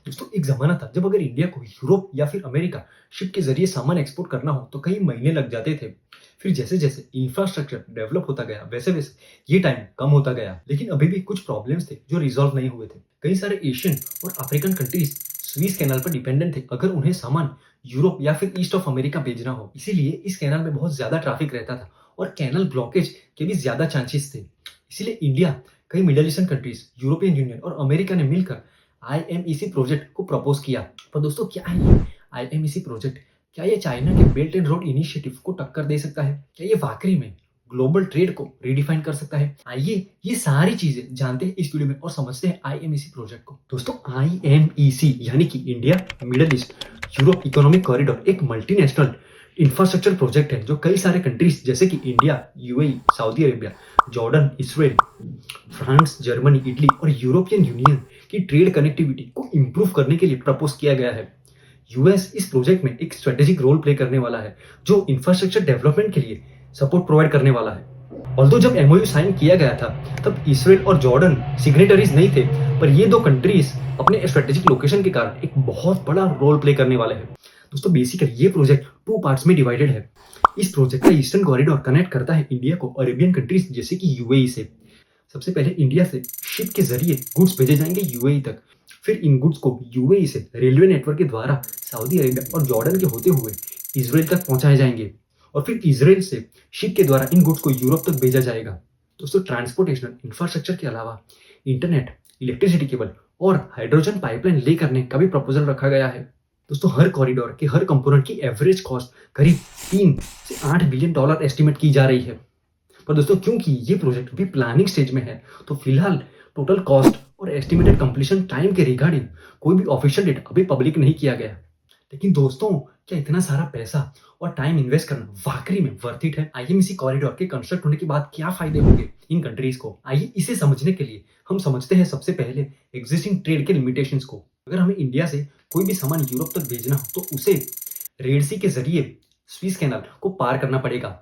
दोस्तों एक ज़माना था जब अगर इंडिया को यूरोप या फिर अमेरिका शिप के ज़रिए सामान एक्सपोर्ट करना हो तो कई महीने लग जाते थे। फिर जैसे-जैसे इंफ्रास्ट्रक्चर डेवलप होता गया वैसे-वैसे ये टाइम कम होता गया। लेकिन अभी भी कुछ प्रॉब्लम्स थे जो रिज़ॉल्व नहीं हुए थे। कई सारे एशियन और अफ्रीकन कंट्रीज़ स्विस कैनाल पर डिपेंडेंट थे अगर उन्हें सामान यूरोप या फिर ईस्ट ऑफ अमेरिका भेजना हो। इसीलिए इस कैनाल में बहुत ज़्यादा ट्रैफिक रहता था और कैनाल ब्लॉकेज के भी ज़्यादा चांसेस थे। इसीलिए इंडिया, कई middle eastern countries, European union और अमेरिका ने मिलकर आईएमईसी प्रोजेक्ट को प्रपोज किया। पर दोस्तों क्या है ये आईएमईसी प्रोजेक्ट? क्या ये चाइना के बेल्ट एंड रोड इनिशिएटिव को टक्कर दे सकता है? क्या ये वाकई में ग्लोबल ट्रेड को रिडिफाइन कर सकता है? आइए ये सारी चीजें जानते हैं इस वीडियो में और समझते हैं आईएमईसी प्रोजेक्ट को। दोस्तों आईएमईसी यानी कि India middle east Europe economic corridor एक मल्टीनेशनल इंफ्रास्ट्रक्चर प्रोजेक्ट है जो कई सारे कंट्रीज जैसे कि India, UAE, Saudi Arabia, Jordan, Israel, France, Germany, Italy और यूरोपियन यूनियन की ट्रेड कनेक्टिविटी को इम्प्रूव करने के लिए प्रपोज किया गया है। यूएस इस प्रोजेक्ट में एक स्ट्रेटेजिक रोल प्ले करने वाला है जो इंफ्रास्ट्रक्चर डेवलपमेंट के लिए सपोर्ट प्रोवाइड करने वाला है। ऑल्दो जब एमओयू साइन किया गया था तब इसराइल और जॉर्डन सिग्नेटरीज नहीं थे, पर ये दो कंट्रीज अपने स्ट्रेटेजिक लोकेशन के कारण एक बहुत बड़ा रोल प्ले करने वाले हैं। दोस्तों बेसिकली ये प्रोजेक्ट 2 पार्ट्स में डिवाइडेड है। इस प्रोजेक्ट का ईस्टर्न कॉरिडोर कनेक्ट करता है इंडिया को अरेबियन कंट्रीज जैसे कि यूएई से। सबसे पहले इंडिया से शिप के जरिए गुड्स भेजे जाएंगे यूएई तक। फिर इन गुड्स को यूएई से रेलवे नेटवर्क के द्वारा सऊदी अरेबिया और जॉर्डन के होते हुए इसराइल तक पहुंचाए जाएंगे और फिर इसराइल से शिप के द्वारा इन गुड्स को यूरोप तक भेजा जाएगा। दोस्तों ट्रांसपोर्टेशन इंफ्रास्ट्रक्चर के अलावा इंटरनेट, इलेक्ट्रिसिटी केबल और हाइड्रोजन पाइपलाइन ले करने का भी प्रपोजल रखा गया है। दोस्तों हर कॉरिडोर के हर कंपोनेंट की एवरेज कॉस्ट करीब 3 से 8 बिलियन डॉलर एस्टिमेट की जा रही है। पर दोस्तों क्योंकि ये प्रोजेक्ट भी प्लानिंग स्टेज में है तो फिलहाल टोटल कॉस्ट और एस्टिमेटेड कंप्लीशन टाइम के रिगार्डिंग कोई भी ऑफिशियल डेट अभी पब्लिक नहीं किया गया। लेकिन दोस्तों क्या इतना सारा पैसा और टाइम इन्वेस्ट करना वाकई में वर्थ इट है? आईएमईसी कॉरिडोर के कंस्ट्रक्ट होने के बाद क्या फायदे होंगे इन कंट्रीज को? आइए इसे समझने के लिए हम समझते हैं सबसे पहले एग्जिस्टिंग ट्रेड के लिमिटेशंस को। अगर हमें इंडिया से कोई भी सामान यूरोप तक भेजना हो तो उसे रेड सी के जरिए स्विस कैनाल को पार करना पड़ेगा।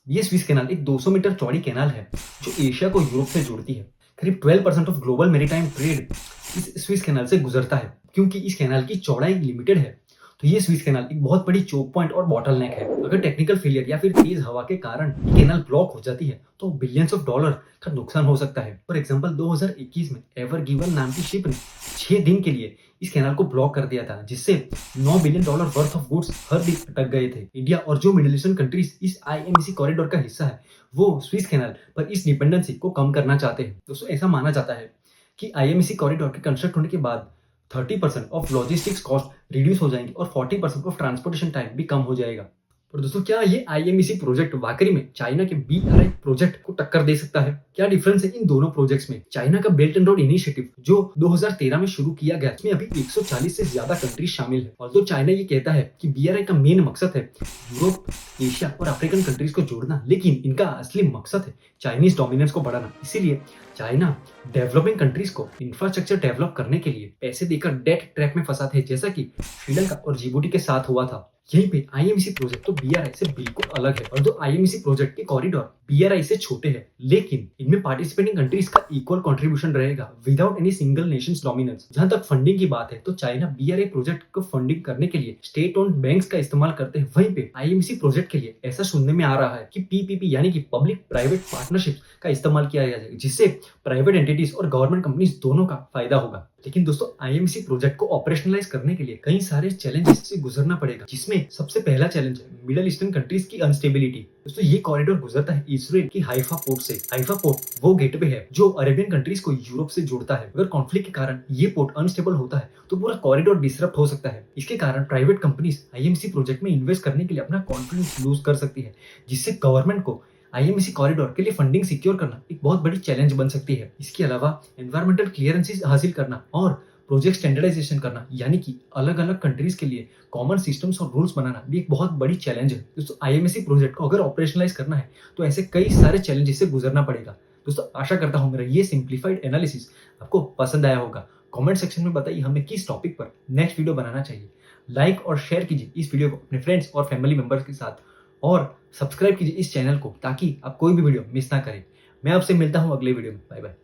ये स्विस कैनाल एक 200 मीटर चौड़ी कैनाल है जो एशिया को यूरोप से जोड़ती है। करीब 12% ऑफ ग्लोबल मैरीटाइम ट्रेड इस स्विस कैनाल से गुजरता है। क्योंकि इस कैनाल की चौड़ाई लिमिटेड है तो ये स्विस कैनाल एक बहुत बड़ी चोक पॉइंट और बॉटलनेक है। अगर टेक्निकल फेलियर या फिर तेज हवा के कारण ये कैनाल ब्लॉक हो जाती है तो बिलियंस ऑफ डॉलर का नुकसान हो सकता है। फॉर एग्जांपल 2021 में एवर गिवन नाम की शिप ने 6 दिन के लिए इस कैनाल को ब्लॉक कर दिया था जिससे 9 billion dollar worth of goods हर दिन अटक गए थे। इंडिया और जो मिडिल ईस्टर्न कंट्रीज इस आईएमईसी कॉरिडोर का हिस्सा है वो स्विस कैनाल पर इस डिपेंडेंसी को कम करना चाहते हैं। दोस्तों ऐसा माना जाता है कि आईएमईसी कॉरिडोर के कंस्ट्रक्ट होने के बाद 30% ऑफ लॉजिस्टिक्स कॉस्ट रिड्यूस हो जाएंगे और 40% ऑफ ट्रांसपोर्टेशन टाइम भी कम हो जाएगा। पर दोस्तों क्या ये आईएमईसी प्रोजेक्ट वाकई में चाइना के बीआरआई प्रोजेक्ट को टक्कर दे सकता है? क्या डिफरेंस है इन दोनों प्रोजेक्ट्स में? चाइना का बेल्ट एंड रोड इनिशिएटिव जो 2013 में शुरू किया गया इसमें अभी 140 से ज्यादा कंट्रीज शामिल है। और चाइना ये कहता है कि बीआरआई का मेन मकसद है यूरोप, एशिया और अफ्रीकन कंट्रीज को जोड़ना, लेकिन इनका असली मकसद है चाइनीज डोमिनेंस को बढ़ाना। इसीलिए चाइना डेवलपिंग कंट्रीज को इंफ्रास्ट्रक्चर डेवलप करने के लिए पैसे देकर डेट ट्रैप में फंसाते हैं जैसा कि श्रीलंका और जिबूटी के साथ हुआ था। यहीं पे आईएमईसी प्रोजेक्ट तो बीआरआई से बिल्कुल अलग है। और जो आईएमईसी प्रोजेक्ट के कॉरिडोर बीआरआई से छोटे हैं लेकिन इनमें पार्टिसिपेटिंग कंट्रीज का इक्वल कंट्रीब्यूशन रहेगा without any single Nations dominance. जहां तक फंडिंग की बात है तो चाइना बीआरआई प्रोजेक्ट को फंडिंग करने के लिए स्टेट ओन्ड बैंक्स का इस्तेमाल करते हैं। वहीं पे आईएमईसी प्रोजेक्ट के लिए ऐसा सुनने में आ रहा है कि पीपीपी यानी कि पब्लिक प्राइवेट पार्टनरशिप का इस्तेमाल किया जाएगा जिससे प्राइवेट एंटिटीज और गवर्नमेंट कंपनीज दोनों का फायदा होगा। लेकिन दोस्तों आईएमईसी प्रोजेक्ट को ऑपरेशनलाइज करने के लिए कई सारे चैलेंजेस से गुजरना पड़ेगा जिसमें सबसे पहला चैलेंज है मिडल ईस्टर्न कंट्रीज की अनस्टेबिलिटी। दोस्तों ये कॉरिडोर गुजरता है इसराइल की हाइफा पोर्ट से। हाइफा पोर्ट वो गेटवे है जो अरेबियन कंट्रीज को यूरोप से जोड़ता है। अगर कॉन्फ्लिक्ट के कारण ये पोर्ट अनस्टेबल होता है तो पूरा कॉरिडोर डिसरप्ट हो सकता है। इसके कारण प्राइवेट कंपनीज आईएमईसी प्रोजेक्ट में इन्वेस्ट करने के लिए अपना कॉन्फिडेंस लूज कर सकती है जिससे गवर्नमेंट को आईएमईसी कॉरिडोर के लिए फंडिंग सिक्योर करना एक बहुत बड़ी चैलेंज बन सकती है। इसके अलावा एनवायरमेंटल क्लियरेंसेस हासिल करना और प्रोजेक्ट स्टैंडर्डाइजेशन करना यानी कि अलग अलग कंट्रीज के लिए कॉमन सिस्टम्स और रूल्स बनाना भी एक बहुत बड़ी चैलेंज है। दोस्तों आईएमईसी प्रोजेक्ट को अगर ऑपरेशनलाइज करना है तो ऐसे कई सारे चैलेंजेस से गुजरना पड़ेगा। दोस्तों आशा करता हूँ मेरा ये सिंप्लीफाइड एनालिसिस आपको पसंद आया होगा। कमेंट सेक्शन में बताइए हमें किस टॉपिक पर नेक्स्ट वीडियो बनाना चाहिए। लाइक और शेयर कीजिए इस वीडियो को अपने फ्रेंड्स और फैमिली मेंबर्स के साथ और सब्सक्राइब कीजिए इस चैनल को ताकि आप कोई भी वीडियो मिस ना करें। मैं आपसे मिलता हूँ अगले वीडियो में। Bye bye.